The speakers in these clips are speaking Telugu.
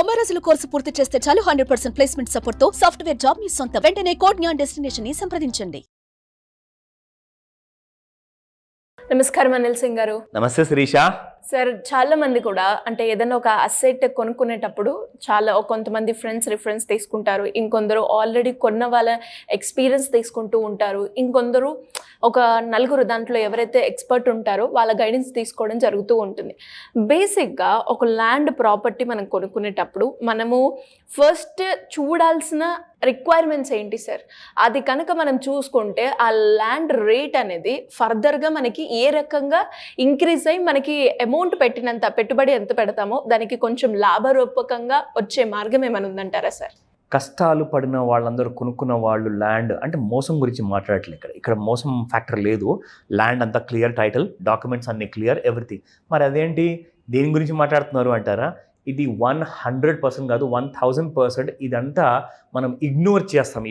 90 రోజుల కోర్సు పూర్తి చేస్తే చాలు 100% ప్లేస్మెంట్ సపోర్ట్ తో సాఫ్ట్వేర్ జాబ్ మీ సొంతం. వెంటనే కోడ్ జ్ఞాన్ డెస్టినేషన్ ని సంప్రదించండి. నమస్కారం అనిల్ సింగ్ గారు. నమస్తే శిరీష. సార్, చాలా మంది కూడా అంటే ఏదైనా ఒక అసెట్ కొనుక్కునేటప్పుడు కొంతమంది ఫ్రెండ్స్ రిఫరెన్స్ తీసుకుంటారు, ఇంకొందరు ఆల్రెడీ కొన్న వాళ్ళ ఎక్స్పీరియన్స్ తీసుకుంటూ ఉంటారు, ఇంకొందరు ఒక నలుగురు దాంట్లో ఎవరైతే ఎక్స్పర్ట్ ఉంటారో వాళ్ళ గైడెన్స్ తీసుకోవడం జరుగుతూ ఉంటుంది. బేసిక్గా ఒక ల్యాండ్ ప్రాపర్టీ మనం కొనుక్కునేటప్పుడు మనము ఫస్ట్ చూడాల్సిన రిక్వైర్మెంట్స్ ఏంటి సార్? అది కనుక మనం చూసుకుంటే ఆ ల్యాండ్ రేట్ అనేది ఫర్దర్గా మనకి ఏ రకంగా ఇంక్రీజ్ అయ్యి మనకి అమౌంట్ పెట్టినంత పెట్టుబడి ఎంత పెడతామో దానికి కొంచెం లాభరూపకంగా వచ్చే మార్గం ఏమైనా ఉందంటారా సార్? కష్టాలు పడిన వాళ్ళందరూ కొనుక్కున్న వాళ్ళు ల్యాండ్ అంటే మోసం గురించి మాట్లాడట్లేదు. ఇక్కడ మోసం ఫ్యాక్టర్ లేదు. ల్యాండ్ అంతా క్లియర్, టైటిల్ డాక్యుమెంట్స్ అన్నీ క్లియర్, ఎవ్రీథింగ్. మరి అదేంటి దేని గురించి మాట్లాడుతున్నారు అంటారా? ఇది 100% కాదు, 1000%. ఇదంతా మనం ఇగ్నోర్ చేస్తాం.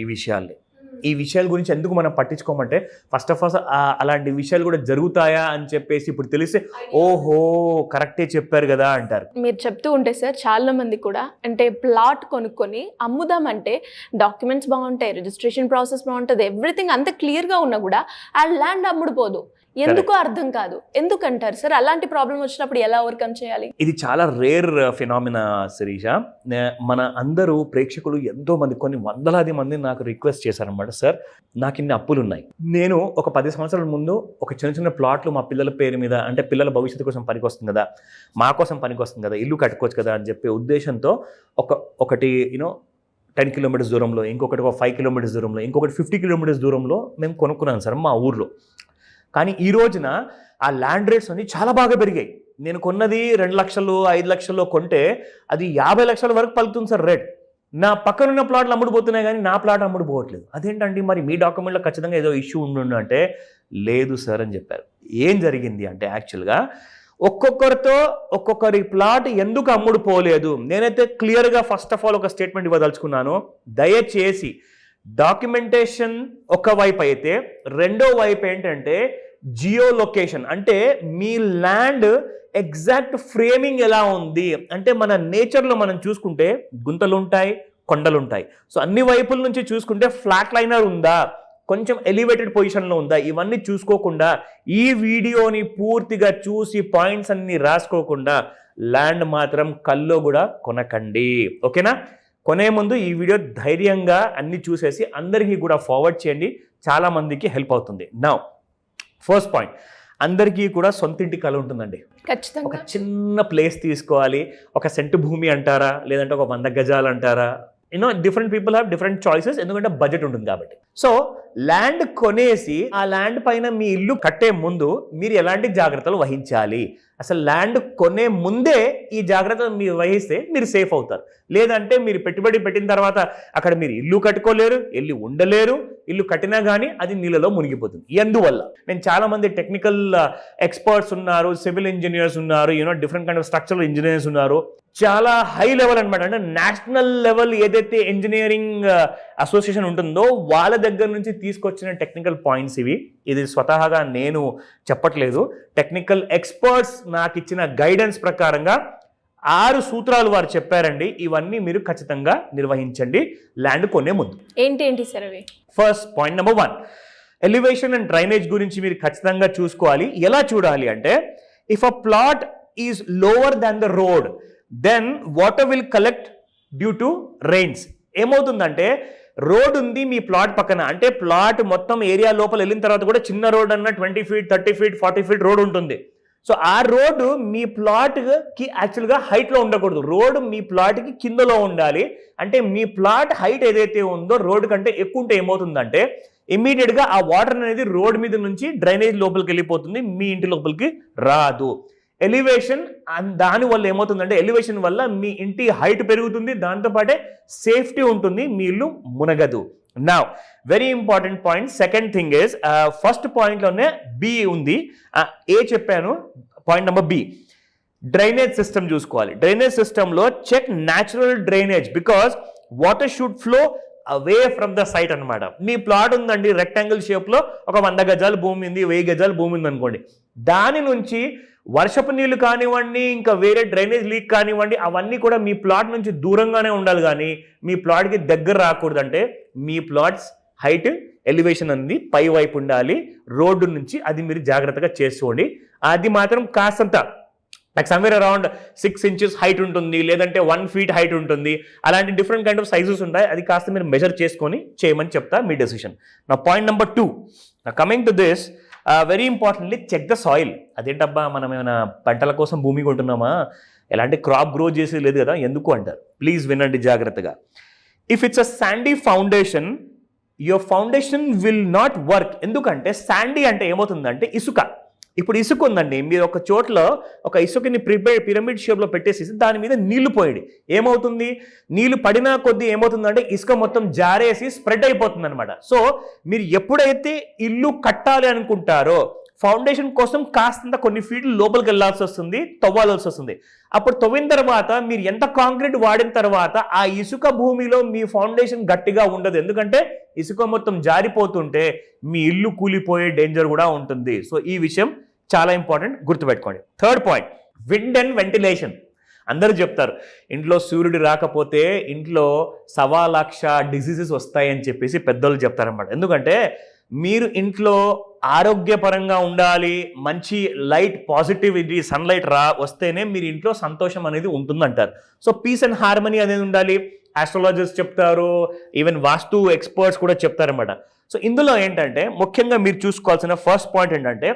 ఈ విషయాల గురించి ఎందుకు మనం పట్టించుకోమంటే ఫస్ట్ ఆఫ్ ఆల్ అలాంటి విషయాలు కూడా జరుగుతాయా అని చెప్పేసి ఇప్పుడు తెలిస్తే ఓహో కరెక్టే చెప్పారు కదా అంటారు. మీరు చెప్తూ ఉంటే సార్ చాలా మంది కూడా అంటే ప్లాట్ కొనుక్కొని అమ్ముదామంటే డాక్యుమెంట్స్ బాగుంటాయి, రిజిస్ట్రేషన్ ప్రాసెస్ బాగుంటుంది, ఎవ్రీథింగ్ అంత క్లియర్గా ఉన్నా కూడా ఆ ల్యాండ్ అమ్ముడుపోదు. ఎందుకో అర్థం కాదు. ఎందుకంటారు సార్? అలాంటి ప్రాబ్లం వచ్చినప్పుడు ఎలా ఓవర్కమ్ చేయాలి? ఇది చాలా రేర్ ఫినామినా శిరీష. మన అందరూ ప్రేక్షకులు ఎంతో మంది, కొన్ని వందలాది మంది నాకు రిక్వెస్ట్ చేశారనమాట, సార్ నాకు ఇన్ని అప్పులు ఉన్నాయి, నేను ఒక 10 సంవత్సరాల ముందు ఒక చిన్న ప్లాట్లు మా పిల్లల పేరు మీద, అంటే పిల్లల భవిష్యత్తు కోసం పనికొస్తుంది కదా, మా కోసం పనికొస్తుంది కదా, ఇల్లు కట్టుకోవచ్చు కదా అని చెప్పే ఉద్దేశంతో ఒకటి 10 కిలోమీటర్స్ దూరంలో, ఇంకొకటి ఒక 5 కిలోమీటర్స్ దూరంలో, ఇంకొకటి 50 కిలోమీటర్స్ దూరంలో మేము కొనుక్కున్నాను సార్ మా ఊర్లో. కానీ ఈ రోజున ఆ ల్యాండ్ రేట్స్ అన్ని చాలా బాగా పెరిగాయి. నేను కొన్నది 2 లక్షలు 5 లక్షల్లో కొంటే అది 50 లక్షల వరకు పలుకుతుంది సార్ రేట్. నా పక్కనున్న ప్లాట్లు అమ్ముడుపోతున్నాయి కానీ నా ప్లాట్ అమ్ముడుపోవట్లేదు. అదేంటండి మరి మీ డాక్యుమెంట్లో ఖచ్చితంగా ఏదో ఇష్యూ ఉండు అంటే లేదు సార్ అని చెప్పారు. ఏం జరిగింది అంటే యాక్చువల్గా ఒక్కొక్కరితో ఒక్కొక్కరి ప్లాట్ ఎందుకు అమ్ముడుపోలేదు, నేనైతే క్లియర్గా ఫస్ట్ ఆఫ్ ఆల్ ఒక స్టేట్మెంట్ ఇవ్వదలుచుకున్నాను. దయచేసి డాక్యుమెంటేషన్ ఒక వైపు అయితే, రెండో వైపు ఏంటంటే జియో లొకేషన్, అంటే మీ ల్యాండ్ ఎగ్జాక్ట్ ఫ్రేమింగ్ ఎలా ఉంది అంటే మన నేచర్లో మనం చూసుకుంటే గుంతలు ఉంటాయి, కొండలు ఉంటాయి. సో అన్ని వైపుల నుంచి చూసుకుంటే ఫ్లాట్ లైనర్ ఉందా, కొంచెం ఎలివేటెడ్ పొజిషన్లో ఉందా, ఇవన్నీ చూసుకోకుండా ఈ వీడియోని పూర్తిగా చూసి పాయింట్స్ అన్ని రాసుకోకుండా ల్యాండ్ మాత్రం కల్లో కూడా కొనకండి, ఓకేనా? కొనే ముందు ఈ వీడియో ధైర్యంగా అన్ని చూసేసి అందరికీ కూడా ఫార్వర్డ్ చేయండి, చాలా మందికి హెల్ప్ అవుతుంది. నౌ ఫస్ట్ పాయింట్, అందరికీ కూడా సొంత ఇంటి కళ ఉంటుందండి. ఖచ్చితంగా ఒక చిన్న ప్లేస్ తీసుకోవాలి, ఒక సెంటు భూమి అంటారా, లేదంటే ఒక 100 గజాలు అంటారా, different people have different choices, ఎందుకంటే బడ్జెట్ ఉంటుంది కాబట్టి. సో ల్యాండ్ కొనేసి ఆ ల్యాండ్ పైన మీ ఇల్లు కట్టే ముందు మీరు ఎలాంటి జాగ్రత్తలు వహించాలి, అసలు ల్యాండ్ కొనే ముందే ఈ జాగ్రత్తలు మీరు వహిస్తే మీరు సేఫ్ అవుతారు. లేదంటే మీరు పెట్టుబడి పెట్టిన తర్వాత అక్కడ మీరు ఇల్లు కట్టుకోలేరు, ఇల్లు ఉండలేరు, ఇల్లు కట్టినా కానీ అది నీళ్ళలో మునిగిపోతుంది. ఎందువల్ల నేను చాలా మంది టెక్నికల్ ఎక్స్పర్ట్స్ ఉన్నారు, సివిల్ ఇంజనీర్స్ ఉన్నారు, different kind of structural engineers ఉన్నారు, చాలా హై లెవెల్ అనమాట, అంటే నేషనల్ లెవెల్ ఏదైతే ఇంజనీరింగ్ అసోసియేషన్ ఉంటుందో వాళ్ళ దగ్గర నుంచి తీసుకొచ్చిన టెక్నికల్ పాయింట్స్ ఇవి. ఇది స్వతహాగా నేను చెప్పట్లేదు, టెక్నికల్ ఎక్స్పర్ట్స్ నాకు ఇచ్చిన గైడెన్స్ ప్రకారంగా 6 సూత్రాలు వారు చెప్పారండి. ఇవన్నీ మీరు ఖచ్చితంగా నిర్వహించండి ల్యాండ్ కొనే ముందు. ఏంటి సార్ అవి? First point number 1, elevation and drainage గురించి మీరు ఖచ్చితంగా చూసుకోవాలి. ఎలా చూడాలి అంటే, if a plot is lower than the road then water will collect due to rains. ఏమవుతుందంటే రోడ్ ఉంది మీ ప్లాట్ పక్కన, అంటే ప్లాట్ మొత్తం ఏరియా లోపల వెళ్ళిన తర్వాత కూడా చిన్న రోడ్ అన్న 20 ఫీట్ 30 ఫీట్ 40 ఫీట్ రోడ్ ఉంటుంది. సో ఆ రోడ్డు మీ ప్లాట్కి యాక్చువల్గా హైట్లో ఉండకూడదు, రోడ్ మీ ప్లాట్కి కిందలో ఉండాలి. అంటే మీ ప్లాట్ హైట్ ఏదైతే ఉందో రోడ్ కంటే ఎక్కువ ఉంటే ఏమవుతుందంటే ఇమ్మీడియట్గా ఆ వాటర్ అనేది రోడ్ మీద నుంచి డ్రైనేజ్ లోపలికి వెళ్ళిపోతుంది, మీ ఇంటి లోపలికి రాదు. ఎలివేషన్, దానివల్ల ఏమవుతుందంటే ఎలివేషన్ వల్ల మీ ఇంటి హైట్ పెరుగుతుంది, దాంతోపాటే సేఫ్టీ ఉంటుంది, మీ ఇల్లు మునగదు. Now very important point, second thing is, first పాయింట్లోనే బి ఉంది, ఏ చెప్పాను, point number B, drainage system చూసుకోవాలి. డ్రైనేజ్ సిస్టంలో check natural drainage, because water should flow away from the site అన్నమాట. మీ ప్లాట్ ఉందండి రెక్టాంగిల్ షేప్లో, ఒక 100 గజాలు భూమి ఉంది, 1000 గజాలు భూమి ఉంది అనుకోండి. దాని నుంచి వర్షపు నీళ్లు కానివ్వండి, ఇంకా వేరే డ్రైనేజ్ లీక్ కానివ్వండి, అవన్నీ కూడా మీ ప్లాట్ నుంచి దూరంగానే ఉండాలి, కానీ మీ ప్లాట్కి దగ్గర రాకూడదంటే మీ ప్లాట్స్ హైట్ ఎలివేషన్ అనేది పై వైపు ఉండాలి రోడ్డు నుంచి. అది మీరు జాగ్రత్తగా చేసుకోండి. అది మాత్రం కాస్తంత సమ్వేర్ అరౌండ్ 6 inches హైట్ ఉంటుంది, లేదంటే 1 feet హైట్ ఉంటుంది. అలాంటి డిఫరెంట్ కైండ్ ఆఫ్ సైజెస్ ఉంటాయి. అది కాస్త మీరు మెజర్ చేసుకొని చేయమని చెప్తా, మీ డెసిషన్. నా point number 2, coming to this, very importantly check the soil. అదేంటబ్బా మనం ఏమైనా పంటల కోసం భూమి కొంటున్నామా, ఎలాంటి క్రాప్ గ్రో చేసేది లేదు కదా, ఎందుకు అంటారు. ప్లీజ్ వినండి జాగ్రత్తగా. If it's a Sandy foundation, your foundation will not work. ఎందుకంటే శాండీ అంటే ఏమవుతుందంటే ఇసుక. ఇప్పుడు ఇసుక ఉందండి, మీరు ఒక చోట్ల ఒక ఇసుకని పిరమిడ్ షేప్లో పెట్టేసి దాని మీద నీళ్లు పోయండి. ఏమవుతుంది, నీళ్లు పడినా కొద్దీ ఏమవుతుందంటే ఇసుక మొత్తం జారేసి స్ప్రెడ్ అయిపోతుంది అనమాట. సో మీరు ఎప్పుడైతే ఇల్లు కట్టాలి అనుకుంటారో ఫౌండేషన్ కోసం కాస్తంత కొన్ని ఫీట్లు లోపలికి వెళ్ళాల్సి వస్తుంది, తవ్వాల్సి వస్తుంది. అప్పుడు తవ్విన తర్వాత మీరు ఎంత కాంక్రీట్ వాడిన తర్వాత ఆ ఇసుక భూమిలో మీ ఫౌండేషన్ గట్టిగా ఉండదు. ఎందుకంటే ఇసుక మొత్తం జారిపోతుంటే మీ ఇల్లు కూలిపోయే డేంజర్ కూడా ఉంటుంది. సో ఈ విషయం చాలా ఇంపార్టెంట్, గుర్తుపెట్టుకోండి. Third point, wind and ventilation. అందరూ చెప్తారు ఇంట్లో సూర్యుడు రాకపోతే ఇంట్లో 1,00,000 డిసీజెస్ వస్తాయని చెప్పేసి పెద్దోళ్ళు చెప్తారన్నమాట. ఎందుకంటే మీరు ఇంట్లో ఆరోగ్యపరంగా ఉండాలి, మంచి లైట్ పాజిటివిటీ సన్లైట్ వస్తేనే మీరు ఇంట్లో సంతోషం అనేది ఉంటుందంటారు. సో పీస్ అండ్ హార్మనీ అనేది ఉండాలి. ఆస్ట్రాలజర్స్ చెప్తారు, ఈవెన్ వాస్తు ఎక్స్పర్ట్స్ కూడా చెప్తారన్నమాట. సో ఇందులో ఏంటంటే ముఖ్యంగా మీరు చూసుకోవాల్సిన ఫస్ట్ పాయింట్ ఏంటంటే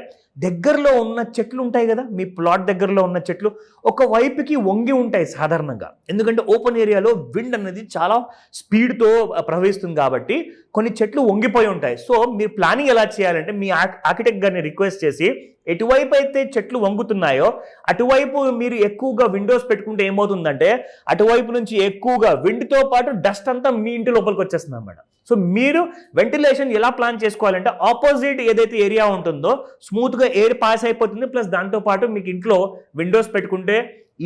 దగ్గరలో ఉన్న చెట్లు ఉంటాయి కదా, మీ ప్లాట్ దగ్గరలో ఉన్న చెట్లు ఒక వైపుకి వంగి ఉంటాయి సాధారణంగా. ఎందుకంటే ఓపెన్ ఏరియాలో విండ్ అనేది చాలా స్పీడ్తో ప్రవహిస్తుంది కాబట్టి కొన్ని చెట్లు వంగిపోయి ఉంటాయి. సో మీరు ప్లానింగ్ ఎలా చేయాలంటే మీ ఆర్కిటెక్ట్ గారిని రిక్వెస్ట్ చేసి ఎటువైపు అయితే చెట్లు వంగుతున్నాయో అటువైపు మీరు ఎక్కువగా విండోస్ పెట్టుకుంటే ఏమవుతుందంటే అటువైపు నుంచి ఎక్కువగా విండ్తో పాటు డస్ట్ అంతా మీ ఇంటి లోపలికి వచ్చేస్తుంది అన్నమాట. సో మీరు వెంటిలేషన్ ఎలా ప్లాన్ చేసుకోవాలంటే ఆపోజిట్ ఏదైతే ఏరియా ఉంటుందో స్మూత్గా ఎయిర్ పాస్ అయిపోతుంది. ప్లస్ దాంతోపాటు మీకు ఇంట్లో విండోస్ పెట్టుకుంటే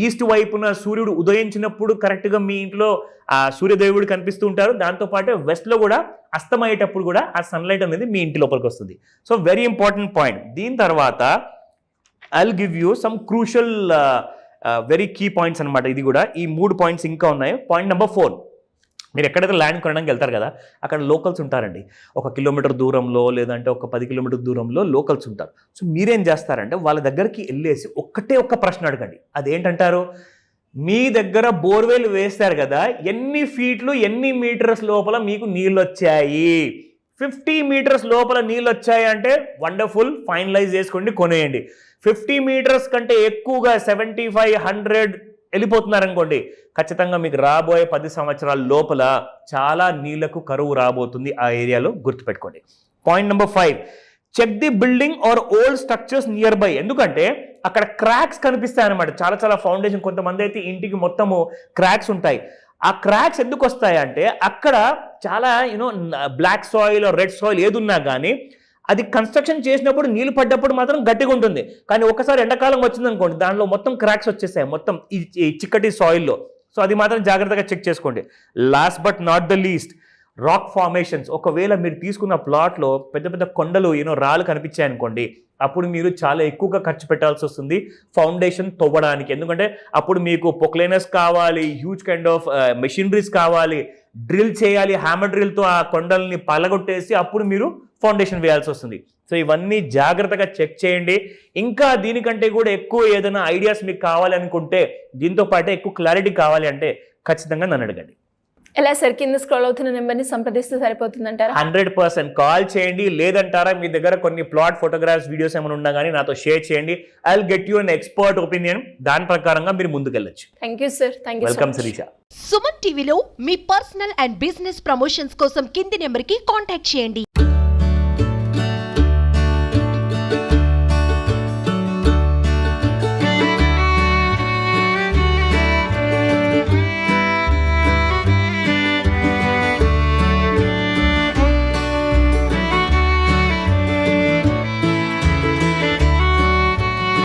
ఈస్ట్ వైపున సూర్యుడు ఉదయించినప్పుడు కరెక్ట్గా మీ ఇంట్లో ఆ సూర్యదేవుడు కనిపిస్తూ ఉంటారు. దాంతోపాటు వెస్ట్లో కూడా అస్తమయ్యేటప్పుడు కూడా ఆ సన్లైట్ అనేది మీ ఇంటి లోపలికి వస్తుంది. So very important point. దీని తర్వాత I'll give you some crucial very key points అనమాట. ఇది కూడా ఈ 3 పాయింట్స్ ఇంకా ఉన్నాయి. పాయింట్ నెంబర్ 4, మీరు ఎక్కడైతే ల్యాండ్ కొనడానికి వెళ్తారు కదా అక్కడ లోకల్స్ ఉంటారండి. 1 కిలోమీటర్ దూరంలో లేదంటే ఒక 10 కిలోమీటర్ దూరంలో లోకల్స్ ఉంటారు. సో మీరేం చేస్తారంటే వాళ్ళ దగ్గరికి వెళ్ళేసి ఒక్క ప్రశ్న అడగండి. అదేంటంటారు, మీ దగ్గర బోర్వెల్ వేస్తారు కదా, ఎన్ని ఫీట్లు ఎన్ని మీటర్స్ లోపల మీకు నీళ్ళు వచ్చాయి? 50 meters లోపల నీళ్ళు వచ్చాయి అంటే వండర్ఫుల్, ఫైనలైజ్ చేసుకోండి, కొనేయండి. 50 meters కంటే ఎక్కువగా 75, 100 వెళ్ళిపోతున్నారనుకోండి, ఖచ్చితంగా మీకు రాబోయే 10 సంవత్సరాల లోపల చాలా నీళ్లకు కరువు రాబోతుంది ఆ ఏరియాలో, గుర్తుపెట్టుకోండి. Point number 5, check the building or old structures nearby. ఎందుకంటే అక్కడ క్రాక్స్ కనిపిస్తాయి అనమాట. చాలా ఫౌండేషన్, కొంతమంది అయితే ఇంటికి మొత్తము క్రాక్స్ ఉంటాయి. ఆ క్రాక్స్ ఎందుకు వస్తాయంటే అక్కడ చాలా బ్లాక్ సాయిల్ రెడ్ సాయిల్ ఏదున్నా కానీ అది కన్స్ట్రక్షన్ చేసినప్పుడు నీళ్ళు పడ్డప్పుడు మాత్రం గట్టిగా ఉంటుంది. కానీ ఒకసారి ఎండాకాలం వచ్చిందనుకోండి దానిలో మొత్తం క్రాక్స్ వచ్చేసాయి మొత్తం ఈ చిక్కటి సాయిల్లో. సో అది మాత్రం జాగ్రత్తగా చెక్ చేసుకోండి. Last but not the least, rock formations. ఒకవేళ మీరు తీసుకున్న ప్లాట్లో పెద్ద కొండలు రాళ్ళు కనిపించాయనుకోండి, అప్పుడు మీరు చాలా ఎక్కువగా ఖర్చు పెట్టాల్సి వస్తుంది ఫౌండేషన్ తవ్వడానికి. ఎందుకంటే అప్పుడు మీకు పొక్లైనర్స్ కావాలి, హ్యూజ్ కైండ్ ఆఫ్ మెషినరీస్ కావాలి, డ్రిల్ చేయాలి, హ్యామర్ డ్రిల్తో ఆ కొండల్ని పలగొట్టేసి అప్పుడు మీరు ఫౌండేషన్ వేయాల్సి వస్తుంది. సో ఇవన్నీ జాగ్రత్తగా చెక్ చేయండి. ఇంకా దీనికంటే కూడా ఎక్కువ ఏదైనా ఐడియాస్ మీకు కావాలి అనుకుంటే, దీంతో పాటే ఎక్కువ క్లారిటీ కావాలి అంటే ఖచ్చితంగా నన్ను అడగండి. ఎలా సార్, కింద స్క్రోల్ అవుతున్న నెంబర్ని సంప్రదిస్తే సరిపోతుందంటారా? 100% కాల్ చేయండి. లేదంటారా మీ దగ్గర కొన్ని ప్లాట్ ఫోటోగ్రాఫ్స్ వీడియోస్ ఏమైనా ఉన్నా కానీ నాతో షేర్ చేయండి. I will get you an expert opinion. దాని ప్రకారంగా మీరు ముందుకెళ్ళచ్చు. Thank you sir. Thank you. Welcome Sirisha. Suman టీవీలో మీ పర్సనల్ అండ్ బిజినెస్ ప్రమోషన్స్ కోసం కింది నెంబర్కి కాంటాక్ట్ చేయండి.